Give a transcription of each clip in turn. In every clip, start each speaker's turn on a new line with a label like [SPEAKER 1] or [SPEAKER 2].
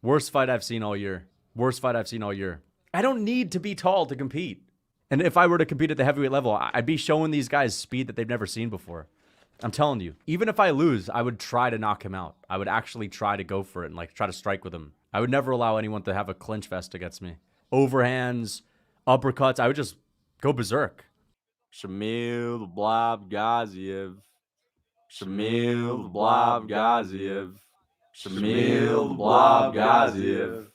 [SPEAKER 1] Worst fight I've seen all year. Worst fight I've seen all year. I don't need to be tall to compete. And if I were to compete at the heavyweight level, I'd be showing these guys speed that they've never seen before. I'm telling you. Even if I lose, I would try to knock him out. I would actually try to go for it and like try to strike with him. I would never allow anyone to have a clinch fest against me. Overhands, uppercuts. I would just go berserk.
[SPEAKER 2] Shamil the Blob Gaziev. Shamil the Blob Gaziev. Shamil the Blob Gaziev.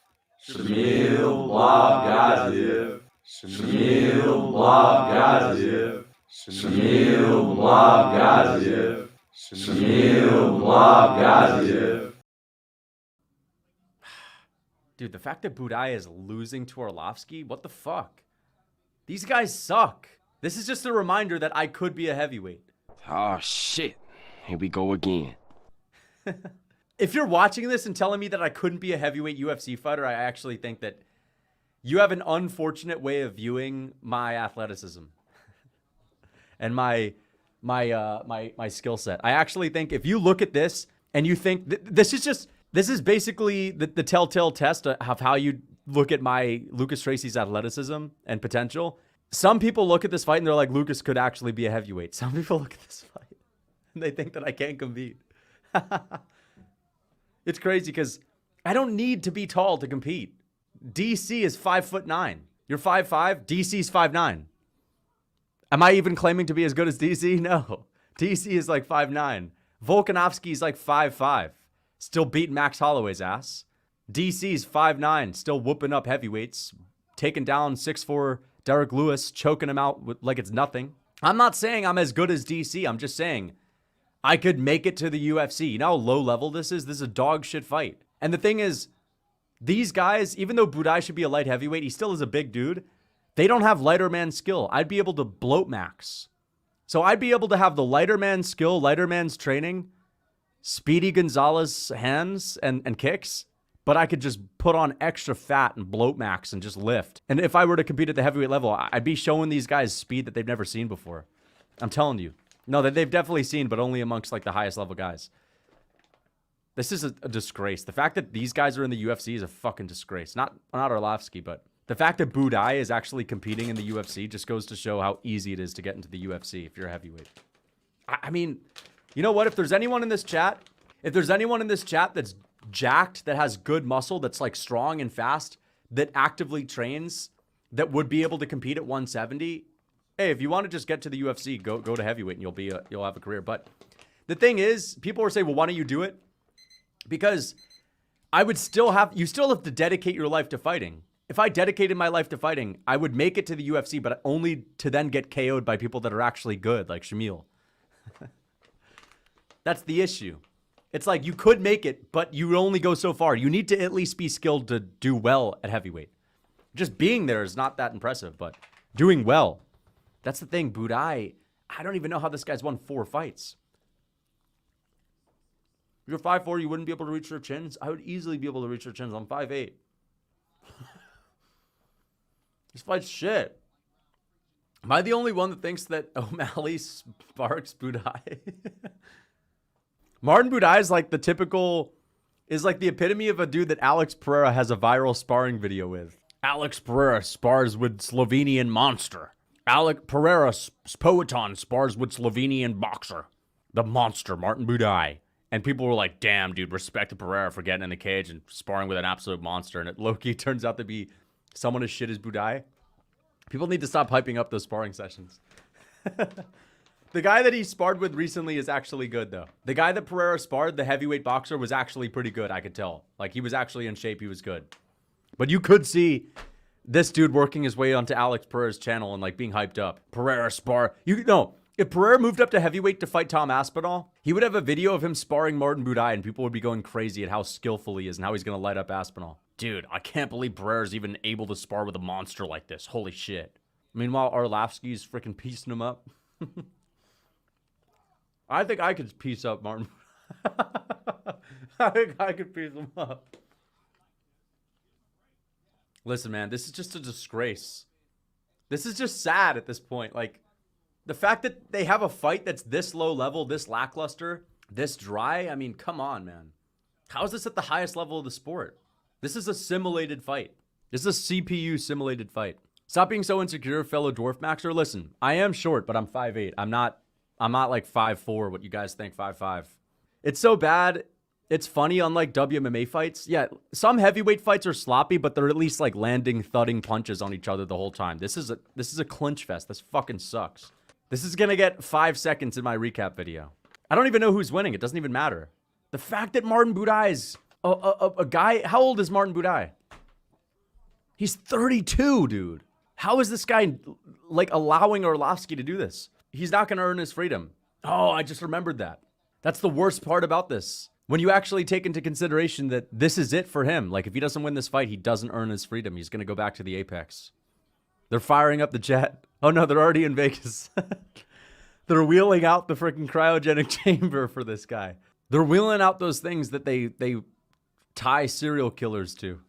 [SPEAKER 2] Shamil the Blob Gaziev. Shamil the Blob Gaziev. Shamil the Blob Gaziev. Shamil the Blob Gaziev.
[SPEAKER 1] Dude, the fact that Budai is losing to Arlovsky, what the fuck? These guys suck. This is just a reminder that I could be a heavyweight.
[SPEAKER 3] Oh, shit. Here we go again.
[SPEAKER 1] If you're watching this and telling me that I couldn't be a heavyweight UFC fighter, I actually think that you have an unfortunate way of viewing my athleticism and my skill set. I actually think if you look at this and you think this is basically the telltale test of how you look at my Lucas Tracy's athleticism and potential. Some people look at this fight and they're like, Lucas could actually be a heavyweight. Some people look at this fight and they think that I can't compete. It's crazy because I don't need to be tall to compete. DC is 5'9". You're 5'5". DC's 5'9". Am I even claiming to be as good as DC? No. DC is like 5'9". Volkanovski's like 5'5". Still beating Max Holloway's ass. DC's 5'9", still whooping up heavyweights, taking down 6'4" Derek Lewis, choking him out like it's nothing. I'm not saying I'm as good as DC. I'm just saying I could make it to the UFC. You know how low level this is? This is a dog shit fight. And the thing is, these guys, even though Budai should be a light heavyweight, he still is a big dude. They don't have lighter man skill. I'd be able to bloat Max. So I'd be able to have the lighter man skill, lighter man's training, Speedy Gonzalez hands and kicks, but I could just put on extra fat and bloat Max and just lift. And if I were to compete at the heavyweight level, I'd be showing these guys speed that they've never seen before. I'm telling you. No, that they've definitely seen, but only amongst like the highest level guys. This is a disgrace. The fact that these guys are in the UFC is a fucking disgrace. Not Arlovsky, but the fact that Budai is actually competing in the UFC just goes to show how easy it is to get into the UFC if you're a heavyweight. I mean, you know what? If there's anyone in this chat that's jacked, that has good muscle, that's like strong and fast, that actively trains, that would be able to compete at 170, hey, if you want to just get to the UFC, go to heavyweight and you'll have a career. But the thing is, people are saying, well, why don't you do it? Because you still have to dedicate your life to fighting. If I dedicated my life to fighting, I would make it to the UFC, but only to then get KO'd by people that are actually good, like Shamil. That's the issue. It's like you could make it, but you only go so far. You need to at least be skilled to do well at heavyweight. Just being there is not that impressive, but doing well. That's the thing. Budai, I don't even know how this guy's won 4 fights. If you're 5'4", you wouldn't be able to reach their chins. I would easily be able to reach their chins. I'm 5'8". This fight's shit. Am I the only one that thinks that O'Malley sparks Budai? Martin Budai is like the epitome of a dude that Alex Pereira has a viral sparring video with. Alex Pereira spars with Slovenian monster. Alex Pereira Poeton spars with Slovenian boxer. The monster, Martin Budai. And people were like, damn, dude, respect to Pereira for getting in the cage and sparring with an absolute monster. And it low-key turns out to be someone as shit as Budai. People need to stop hyping up those sparring sessions. The guy that he sparred with recently is actually good, though. The guy that Pereira sparred, the heavyweight boxer, was actually pretty good, I could tell. Like, he was actually in shape. He was good. But you could see this dude working his way onto Alex Pereira's channel and, like, being hyped up. Pereira spar. If Pereira moved up to heavyweight to fight Tom Aspinall, he would have a video of him sparring Martin Budai, and people would be going crazy at how skillful he is and how he's going to light up Aspinall. Dude, I can't believe Pereira's even able to spar with a monster like this. Holy shit. Meanwhile, Arlovsky's freaking piecing him up. I think I could piece up Martin. I think I could piece him up. Listen, man, this is just a disgrace. This is just sad at this point. Like, the fact that they have a fight that's this low level, this lackluster, this dry, I mean, come on, man. How is this at the highest level of the sport? This is a simulated fight. This is a CPU simulated fight. Stop being so insecure, fellow dwarf maxer. Listen, I am short, but I'm 5'8". I'm not like 5'4", what you guys think 5'5". It's so bad. It's funny, unlike WMMA fights. Yeah, some heavyweight fights are sloppy, but they're at least like landing, thudding punches on each other the whole time. This is a clinch fest. This fucking sucks. This is gonna get 5 seconds in my recap video. I don't even know who's winning. It doesn't even matter. The fact that Martin Budai's a guy. How old is Martin Budai? He's 32, dude. How is this guy like allowing Arlovsky to do this? He's not gonna earn his freedom. Oh, I just remembered that. That's the worst part about this. When you actually take into consideration that this is it for him. Like, if he doesn't win this fight, he doesn't earn his freedom. He's going to go back to the Apex. They're firing up the jet. Oh, no, they're already in Vegas. They're wheeling out the freaking cryogenic chamber for this guy. They're wheeling out those things that they tie serial killers to.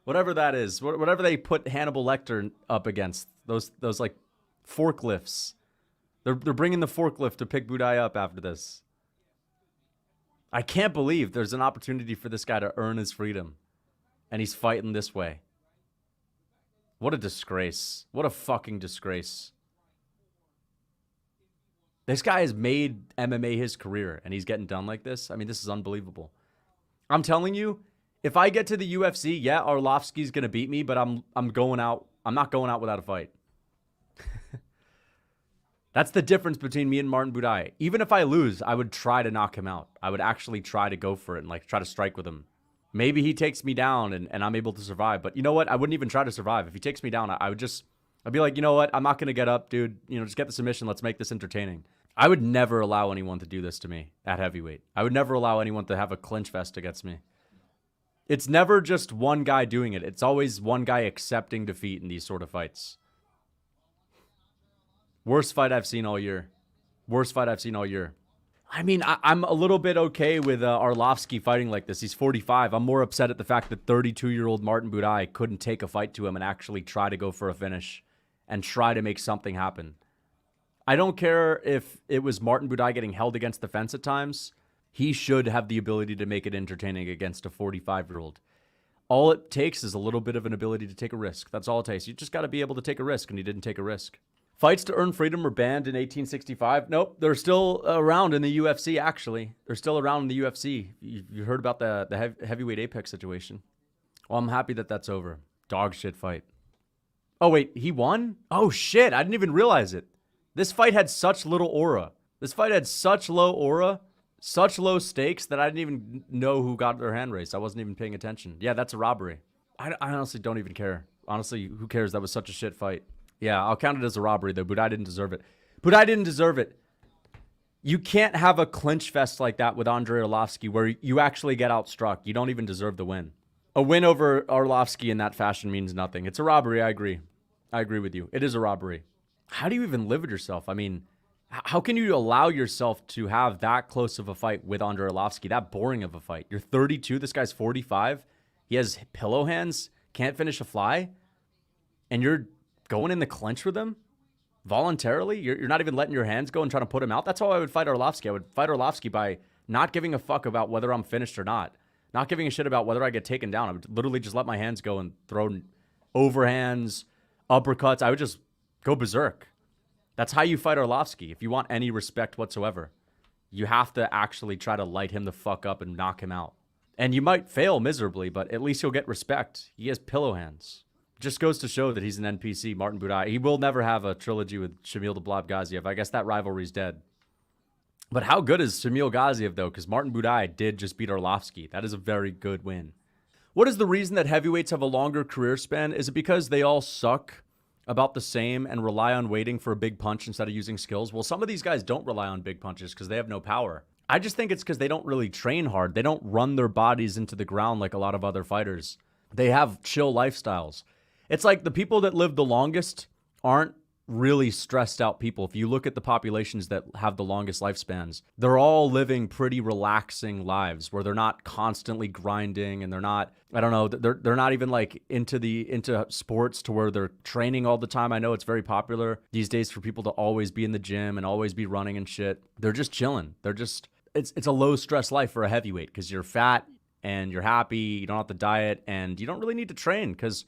[SPEAKER 1] Whatever that is. Whatever they put Hannibal Lecter up against. Those like, forklifts. They're bringing the forklift to pick Budai up after this. I can't believe there's an opportunity for this guy to earn his freedom. And he's fighting this way. What a disgrace. What a fucking disgrace. This guy has made MMA his career, and he's getting done like this. I mean, this is unbelievable. I'm telling you, if I get to the UFC, yeah, Arlovsky's going to beat me, but I'm going out. I'm not going out without a fight. That's the difference between me and Martin Budai. Even if I lose, I would try to knock him out. I would actually try to go for it and like try to strike with him. Maybe he takes me down and I'm able to survive. But you know what? I wouldn't even try to survive. If he takes me down, I'd be like, you know what? I'm not going to get up, dude. You know, just get the submission. Let's make this entertaining. I would never allow anyone to do this to me at heavyweight. I would never allow anyone to have a clinch fest against me. It's never just one guy doing it. It's always one guy accepting defeat in these sort of fights. Worst fight I've seen all year. Worst fight I've seen all year. I mean, I'm a little bit okay with Arlovsky fighting like this. He's 45. I'm more upset at the fact that 32-year-old Martin Budai couldn't take a fight to him and actually try to go for a finish and try to make something happen. I don't care if it was Martin Budai getting held against the fence at times. He should have the ability to make it entertaining against a 45-year-old. All it takes is a little bit of an ability to take a risk. That's all it takes. You just got to be able to take a risk, and he didn't take a risk. Fights to earn freedom were banned in 1865. Nope, they're still around in the UFC, actually. They're still around in the UFC. You heard about the heavyweight Apex situation. Well, I'm happy that that's over. Dog shit fight. Oh, wait, he won? Oh, shit, I didn't even realize it. This fight had such little aura. This fight had such low aura, such low stakes that I didn't even know who got their hand raised. I wasn't even paying attention. Yeah, that's a robbery. I honestly don't even care. Honestly, who cares? That was such a shit fight. Yeah, I'll count it as a robbery, though. Budai didn't deserve it. Budai didn't deserve it. You can't have a clinch fest like that with Andrei Arlovsky where you actually get outstruck. You don't even deserve the win. A win over Arlovsky in that fashion means nothing. It's a robbery, I agree. I agree with you. It is a robbery. How do you even live with yourself? I mean, how can you allow yourself to have that close of a fight with Andrei Arlovsky, that boring of a fight? You're 32, this guy's 45. He has pillow hands, can't finish a fly, and you're going in the clinch with him voluntarily? You're not even letting your hands go and trying to put him out? That's how I would fight Arlovsky. I would fight Arlovsky by not giving a fuck about whether I'm finished or not. Not giving a shit about whether I get taken down. I would literally just let my hands go and throw overhands, uppercuts. I would just go berserk. That's how you fight Arlovsky. If you want any respect whatsoever, you have to actually try to light him the fuck up and knock him out. And you might fail miserably, but at least you'll get respect. He has pillow hands. Just goes to show that he's an NPC, Martin Budai. He will never have a trilogy with Shamil the Blob Gaziev. I guess that rivalry's dead. But how good is Shamil Gaziev, though? Because Martin Budai did just beat Arlovsky. That is a very good win. What is the reason that heavyweights have a longer career span? Is it because they all suck about the same and rely on waiting for a big punch instead of using skills? Well, some of these guys don't rely on big punches because they have no power. I just think it's because they don't really train hard. They don't run their bodies into the ground like a lot of other fighters. They have chill lifestyles. It's like the people that live the longest aren't really stressed out people. If you look at the populations that have the longest lifespans, they're all living pretty relaxing lives where they're not constantly grinding and they're not, I don't know, they're not even like into sports to where they're training all the time. I know it's very popular these days for people to always be in the gym and always be running and shit. They're just chilling. They're just, it's a low stress life for a heavyweight because you're fat, and you're happy, you don't have to diet, and you don't really need to train because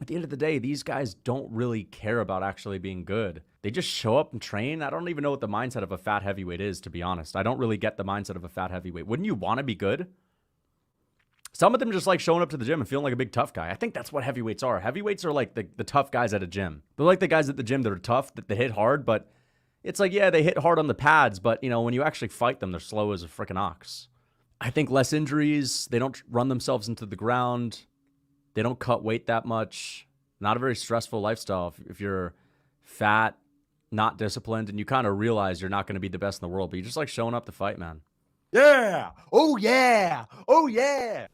[SPEAKER 1] at the end of the day, these guys don't really care about actually being good. They just show up and train. I don't even know what the mindset of a fat heavyweight is, to be honest. I don't really get the mindset of a fat heavyweight. Wouldn't you want to be good? Some of them just like showing up to the gym and feeling like a big tough guy. I think that's what heavyweights are. Heavyweights are like the tough guys at a gym. They're like the guys at the gym that are tough, that they hit hard, but it's like, yeah, they hit hard on the pads, but, you know, when you actually fight them, they're slow as a freaking ox. I think less injuries. They don't run themselves into the ground. They don't cut weight that much. Not a very stressful lifestyle if you're fat, not disciplined, and you kind of realize you're not going to be the best in the world, but you just like showing up to fight, man.
[SPEAKER 2] Yeah. Oh, yeah. Oh, yeah.